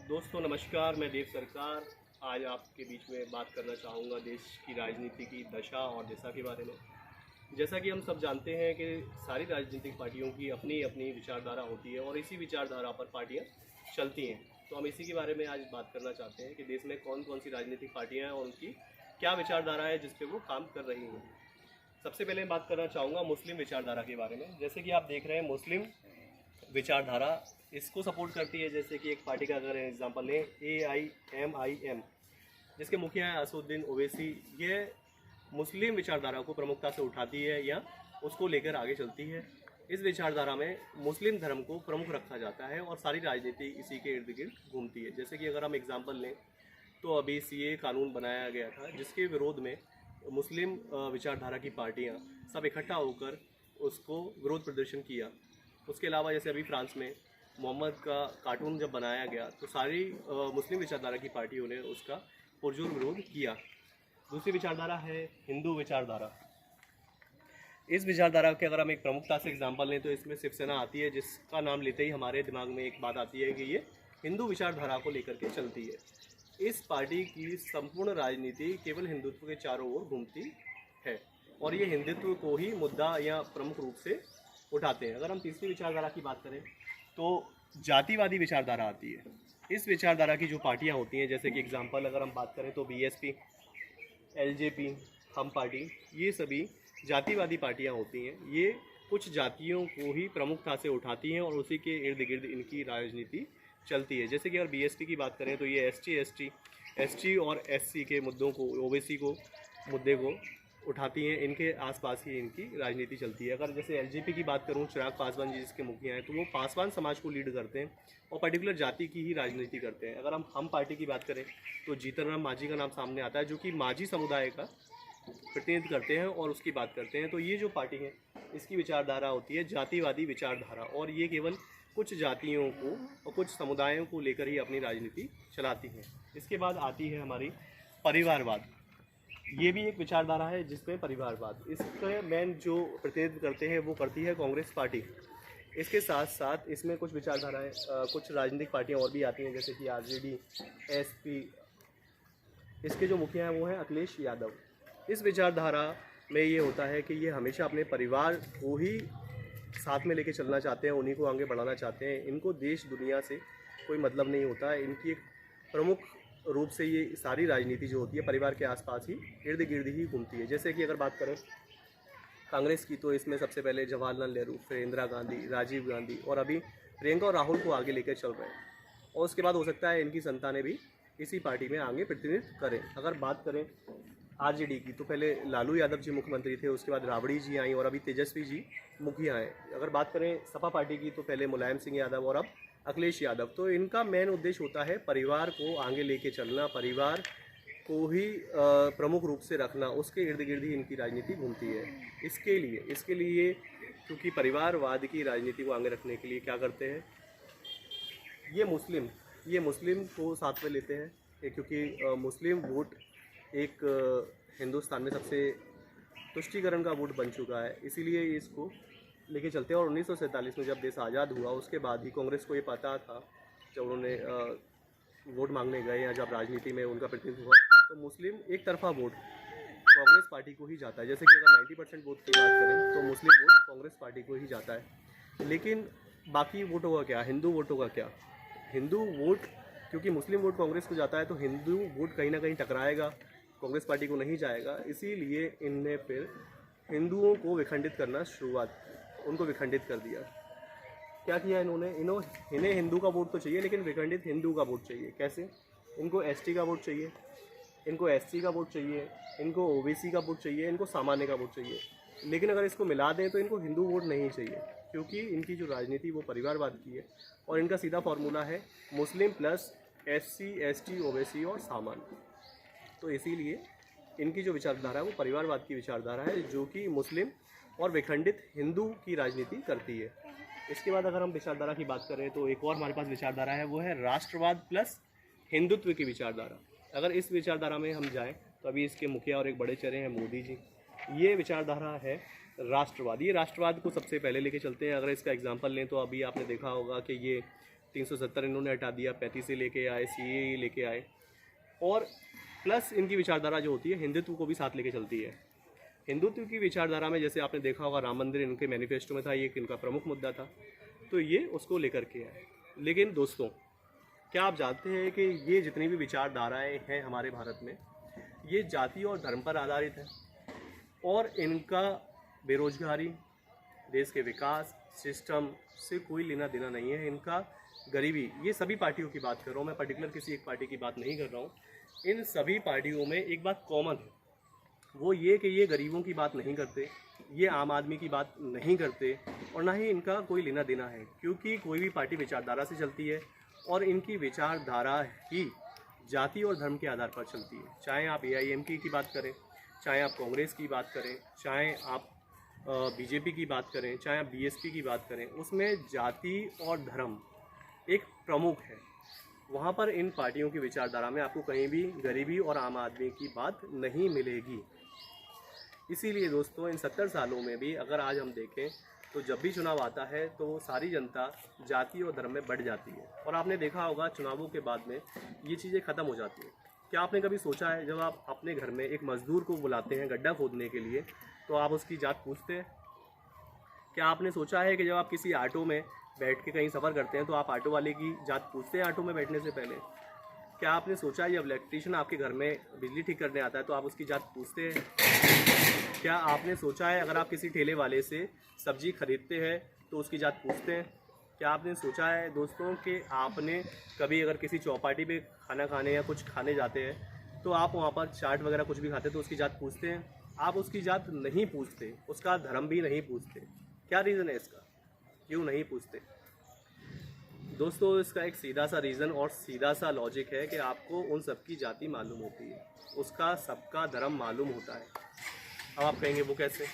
दोस्तों नमस्कार, मैं देव सरकार आज आपके बीच में बात करना चाहूँगा देश की राजनीति की दशा और दिशा के बारे में। जैसा कि हम सब जानते हैं कि सारी राजनीतिक पार्टियों की अपनी अपनी विचारधारा होती है और इसी विचारधारा पर पार्टियाँ चलती हैं। तो हम इसी के बारे में आज बात करना चाहते हैं कि देश में कौन कौन सी राजनीतिक पार्टियाँ हैं और उनकी क्या विचारधारा है जिस पे वो काम कर रही हैं। सबसे पहले मैं बात करना चाहूँगा मुस्लिम विचारधारा के बारे में। जैसे कि आप देख रहे हैं मुस्लिम विचारधारा इसको सपोर्ट करती है। जैसे कि एक पार्टी का अगर एग्जांपल लें AIMIM, जिसके मुखिया हैं असदुद्दीन ओवैसी, ये मुस्लिम विचारधारा को प्रमुखता से उठाती है या उसको लेकर आगे चलती है। इस विचारधारा में मुस्लिम धर्म को प्रमुख रखा जाता है और सारी राजनीति इसी के इर्द गिर्द घूमती है। जैसे कि अगर हम एग्जांपल लें तो अभी CA कानून बनाया गया था जिसके विरोध में मुस्लिम विचारधारा की पार्टियां सब इकट्ठा होकर उसको विरोध प्रदर्शन किया। उसके अलावा जैसे अभी फ्रांस में मोहम्मद का कार्टून जब बनाया गया तो सारी मुस्लिम विचारधारा की पार्टियों ने उसका पुरजोर विरोध किया। दूसरी विचारधारा है हिंदू विचारधारा। इस विचारधारा के अगर हम एक प्रमुखता से एग्जांपल लें तो इसमें शिवसेना आती है, जिसका नाम लेते ही हमारे दिमाग में एक बात आती है कि ये हिंदू विचारधारा को लेकर के चलती है। इस पार्टी की संपूर्ण राजनीति केवल हिंदुत्व के चारों ओर घूमती है और ये हिंदुत्व को ही मुद्दा या प्रमुख रूप से उठाते हैं। अगर हम तीसरी विचारधारा की बात करें तो जातिवादी विचारधारा आती है। इस विचारधारा की जो पार्टियां होती हैं, जैसे कि एग्जांपल अगर हम बात करें तो BSP, LJP, हम पार्टी, ये सभी जातिवादी पार्टियां होती हैं। ये कुछ जातियों को ही प्रमुखता से उठाती हैं और उसी के इर्द गिर्द इनकी राजनीति चलती है। जैसे कि अगर BSP की बात करें तो ये ST और SC के मुद्दों को, OBC को मुद्दे को उठाती हैं। इनके आसपास ही इनकी राजनीति चलती है। अगर जैसे LJP की बात करूं, चिराग पासवान जी जिसके मुखिया हैं, तो वो पासवान समाज को लीड करते हैं और पर्टिकुलर जाति की ही राजनीति करते हैं। अगर हम पार्टी की बात करें तो जीतन राम मांझी का नाम सामने आता है, जो कि मांझी समुदाय का प्रतिनिधित्व करते हैं और उसकी बात करते हैं। तो ये जो पार्टी है इसकी विचारधारा होती है जातिवादी विचारधारा और ये केवल कुछ जातियों को और कुछ समुदायों को लेकर ही अपनी राजनीति चलाती है। इसके बाद आती है हमारी परिवारवाद। ये भी एक विचारधारा है जिसमें परिवारवाद, इसके मेन जो प्रतिनिधित्व करते हैं वो करती है कांग्रेस पार्टी। इसके साथ साथ इसमें कुछ विचारधाराएं, कुछ राजनीतिक पार्टियां और भी आती हैं, जैसे कि RJD, SP। इसके जो मुखिया हैं वो हैं अखिलेश यादव। इस विचारधारा में ये होता है कि ये हमेशा अपने परिवार को ही साथ में लेके चलना चाहते हैं, उन्हीं को आगे बढ़ाना चाहते हैं। इनको देश दुनिया से कोई मतलब नहीं होता है। इनकी एक प्रमुख रूप से ये सारी राजनीति जो होती है परिवार के आसपास ही इर्द गिर्द ही घूमती है। जैसे कि अगर बात करें कांग्रेस की तो इसमें सबसे पहले जवाहरलाल नेहरू, फिर इंदिरा गांधी, राजीव गांधी और अभी प्रियंका और राहुल को आगे लेकर चल रहे हैं और उसके बाद हो सकता है इनकी संतानें भी इसी पार्टी में आगे प्रतिनिधित्व करें। अगर बात करें RJD की तो पहले लालू यादव जी मुख्यमंत्री थे, उसके बाद राबड़ी जी आई और अभी तेजस्वी जी मुखिया हैं। अगर बात करें सपा पार्टी की तो पहले मुलायम सिंह यादव और अब अखिलेश यादव। तो इनका मेन उद्देश्य होता है परिवार को आगे लेके चलना, परिवार को ही प्रमुख रूप से रखना, उसके इर्द गिर्द ही इनकी राजनीति घूमती है। इसके लिए क्योंकि परिवारवाद की राजनीति को आगे रखने के लिए क्या करते हैं, ये मुस्लिम को साथ में लेते हैं क्योंकि मुस्लिम वोट एक हिंदुस्तान में सबसे तुष्टीकरण का वोट बन चुका है, इसीलिए इसको लेके चलते हैं। और 1947 में जब देश आज़ाद हुआ उसके बाद ही कांग्रेस को ये पता था, जब उन्होंने वोट मांगने गए या जब राजनीति में उनका प्रतिनिधित्व हुआ, तो मुस्लिम एक तरफा वोट कांग्रेस पार्टी को ही जाता है। जैसे कि अगर 90% वोट की बात करें तो मुस्लिम वोट कांग्रेस पार्टी को ही जाता है। लेकिन बाकी वोटों का क्या, हिंदू वोटों का क्या? हिंदू वोट, क्योंकि मुस्लिम वोट कांग्रेस को जाता है तो हिंदू वोट कहीं ना कहीं टकराएगा, कांग्रेस पार्टी को नहीं जाएगा। इसीलिए इनने फिर हिंदुओं को विखंडित करना उनको विखंडित कर दिया। क्या किया इन्हें हिंदू का वोट तो चाहिए लेकिन विखंडित हिंदू का वोट चाहिए। कैसे? इनको ST का वोट चाहिए, इनको SC का वोट चाहिए, इनको OBC का वोट चाहिए, इनको सामान्य का वोट चाहिए। लेकिन अगर इसको मिला दें तो इनको हिंदू वोट नहीं चाहिए, क्योंकि इनकी जो राजनीति वो परिवारवाद की है और इनका सीधा फॉर्मूला है Muslim plus SC, ST, OBC और सामान्य। तो इसीलिए इनकी जो विचारधारा है वो परिवारवाद की विचारधारा है, जो कि मुस्लिम और विखंडित हिंदू की राजनीति करती है। इसके बाद अगर हम विचारधारा की बात करें तो एक और हमारे पास विचारधारा है, वो है राष्ट्रवाद प्लस हिंदुत्व की विचारधारा। अगर इस विचारधारा में हम जाएं तो अभी इसके मुखिया और एक बड़े चेहरे हैं मोदी जी। ये विचारधारा है राष्ट्रवाद। ये राष्ट्रवाद को सबसे पहले लेके चलते हैं। अगर इसका एग्जांपल लें तो अभी आपने देखा होगा कि ये 370 इन्होंने हटा दिया, 35 से लेके आए, CAA लेके आए, और प्लस इनकी विचारधारा जो होती है हिंदुत्व को भी साथ लेके चलती है। हिंदुत्व की विचारधारा में जैसे आपने देखा होगा राम मंदिर इनके मैनिफेस्टो में था, ये इनका प्रमुख मुद्दा था, तो ये उसको लेकर के आए। लेकिन दोस्तों, क्या आप जानते हैं कि ये जितनी भी विचारधाराएं हैं हमारे भारत में, ये जाति और धर्म पर आधारित है, और इनका बेरोजगारी, देश के विकास, सिस्टम से कोई लेना देना नहीं है। इनका गरीबी, ये सभी पार्टियों की बात कर रहा हूँ मैं, पर्टिकुलर किसी एक पार्टी की बात नहीं कर रहा हूँ। इन सभी पार्टियों में एक बात कॉमन है, वो ये कि ये गरीबों की बात नहीं करते, ये आम आदमी की बात नहीं करते, और ना ही इनका कोई लेना देना है, क्योंकि कोई भी पार्टी विचारधारा से चलती है और इनकी विचारधारा ही जाति और धर्म के आधार पर चलती है। चाहे आप AIMK की बात करें, चाहे आप कांग्रेस की बात करें, चाहे आप BJP की बात करें, चाहे आप BSP की बात करें, उसमें जाति और धर्म एक प्रमुख है। वहाँ पर इन पार्टियों की विचारधारा में आपको कहीं भी गरीबी और आम आदमी की बात नहीं मिलेगी। इसीलिए दोस्तों, इन 70 सालों में भी अगर आज हम देखें तो जब भी चुनाव आता है तो सारी जनता जाति और धर्म में बढ़ जाती है, और आपने देखा होगा चुनावों के बाद में ये चीज़ें ख़त्म हो जाती हैं। क्या आपने कभी सोचा है, जब आप अपने घर में एक मज़दूर को बुलाते हैं गड्ढा खोदने के लिए, तो आप उसकी जात पूछते हैं? क्या आपने सोचा है कि जब आप किसी ऑटो में बैठ के कहीं सफ़र करते हैं तो आप ऑटो वाले की जात पूछते हैं ऑटो में बैठने से पहले? क्या आपने सोचा है जब इलेक्ट्रीशियन आपके घर में बिजली ठीक करने आता है तो आप उसकी जात पूछते हैं? क्या आपने सोचा है अगर आप किसी ठेले वाले से सब्जी खरीदते हैं तो उसकी जात पूछते हैं? क्या आपने सोचा है दोस्तों कि आपने कभी अगर किसी चौपाटी पे खाना खाने या कुछ खाने जाते हैं तो आप वहाँ पर चाट वगैरह कुछ भी खाते हैं तो उसकी जात पूछते हैं? आप उसकी जात नहीं पूछते, उसका धर्म भी नहीं पूछते। क्या रीज़न है इसका, क्यों नहीं पूछते? दोस्तों, इसका एक सीधा सा रीज़न और सीधा सा लॉजिक है कि आपको उन सबकी जाति मालूम होती है, उसका सबका धर्म मालूम होता है। अब आप कहेंगे वो कैसे?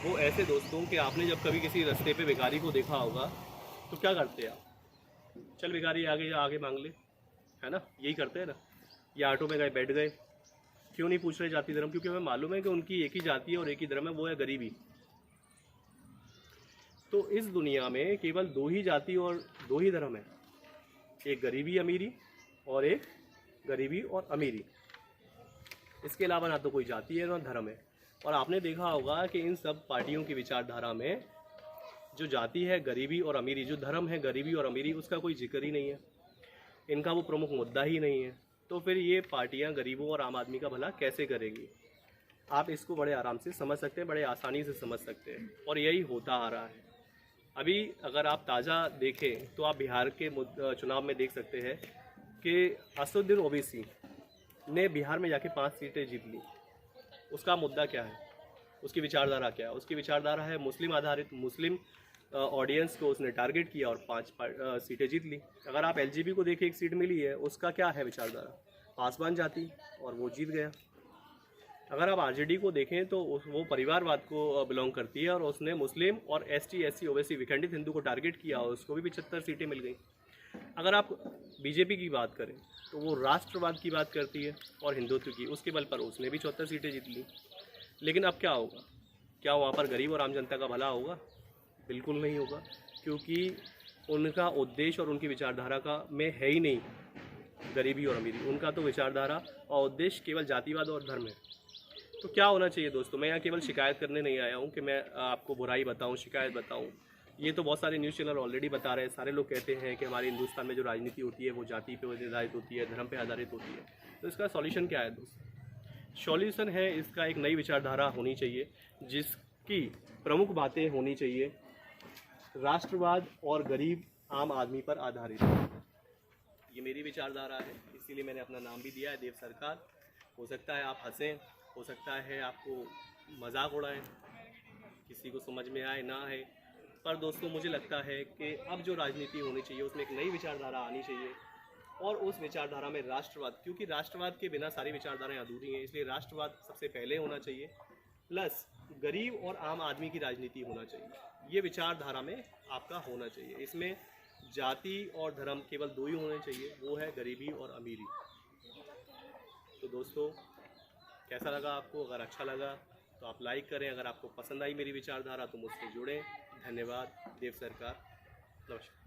वो ऐसे दोस्तों कि आपने जब कभी किसी रास्ते पे भिखारी को देखा होगा तो क्या करते हैं आप? चल भिखारी आगे आगे मांग ले, है ना, यही करते हैं ना। या ऑटो में गए, बैठ गए, क्यों नहीं पूछ रहे जाति धर्म? क्योंकि हमें मालूम है कि उनकी एक ही जाति है और एक ही धर्म है, वो है गरीबी। तो इस दुनिया में केवल दो ही जाति और दो ही धर्म है, एक गरीबी अमीरी और एक गरीबी और अमीरी। इसके अलावा ना तो कोई जाति है ना धर्म है। और आपने देखा होगा कि इन सब पार्टियों की विचारधारा में जो जाति है गरीबी और अमीरी, जो धर्म है गरीबी और अमीरी, उसका कोई जिक्र ही नहीं है, इनका वो प्रमुख मुद्दा ही नहीं है। तो फिर ये पार्टियां गरीबों और आम आदमी का भला कैसे करेंगी? आप इसको बड़े आराम से समझ सकते हैं, बड़े आसानी से समझ सकते हैं, और यही होता आ रहा है। अभी अगर आप ताज़ा देखें तो आप बिहार के चुनाव में देख सकते हैं कि असदुद्दीन ओवैसी ने बिहार में जाके 5 सीटें जीत ली। उसका मुद्दा क्या है? उसकी विचारधारा क्या है? उसकी विचारधारा है मुस्लिम आधारित, मुस्लिम ऑडियंस को उसने टारगेट किया और 5 सीटें जीत ली। अगर आप LGB को देखें, एक सीट मिली है, उसका क्या है विचारधारा? पासवान जाति, और वो जीत गया। अगर आप RJD को देखें तो वो परिवारवाद को बिलोंग करती है और उसने मुस्लिम और ST SC ओवैसी विखंडित हिंदू को टारगेट किया और उसको भी 75 सीटें मिल गई। अगर आप BJP की बात करें तो वो राष्ट्रवाद की बात करती है और हिंदुत्व की, उसके बल पर उसने भी 74 सीटें जीत ली। लेकिन अब क्या होगा? क्या वहाँ पर गरीब और आम जनता का भला होगा? बिल्कुल नहीं होगा, क्योंकि उनका उद्देश्य और उनकी विचारधारा का में है ही नहीं गरीबी और अमीरी। उनका तो विचारधारा और उद्देश्य केवल जातिवाद और धर्म है। तो क्या होना चाहिए दोस्तों? मैं यहाँ केवल शिकायत करने नहीं आया हूँ कि मैं आपको बुराई बताऊँ, शिकायत बताऊँ। ये तो बहुत सारे न्यूज़ चैनल ऑलरेडी बता रहे हैं। सारे लोग कहते हैं कि हमारे हिंदुस्तान में जो राजनीति होती है वो जाति पे आधारित होती है, धर्म पे आधारित होती है। तो इसका सॉल्यूशन क्या है दोस्तों? सॉल्यूशन है इसका एक नई विचारधारा होनी चाहिए, जिसकी प्रमुख बातें होनी चाहिए राष्ट्रवाद और गरीब आम आदमी पर आधारित। ये मेरी विचारधारा है, इसीलिए मैंने अपना नाम भी दिया है, देव सरकार। हो सकता है आप हंसें, हो सकता है आपको मजाक उड़ाएं, किसी को समझ में आए ना आए, पर दोस्तों मुझे लगता है कि अब जो राजनीति होनी चाहिए उसमें एक नई विचारधारा आनी चाहिए, और उस विचारधारा में राष्ट्रवाद, क्योंकि राष्ट्रवाद के बिना सारी विचारधाराएं अधूरी हैं, इसलिए राष्ट्रवाद सबसे पहले होना चाहिए, प्लस गरीब और आम आदमी की राजनीति होना चाहिए। ये विचारधारा में आपका होना चाहिए। इसमें जाति और धर्म केवल दो ही होने चाहिए, वो है गरीबी और अमीरी। तो दोस्तों, कैसा लगा आपको? अगर अच्छा लगा तो आप लाइक करें, अगर आपको पसंद आई मेरी विचारधारा तो मुझसे जुड़ें। धन्यवाद। देव सरकार। नमस्कार।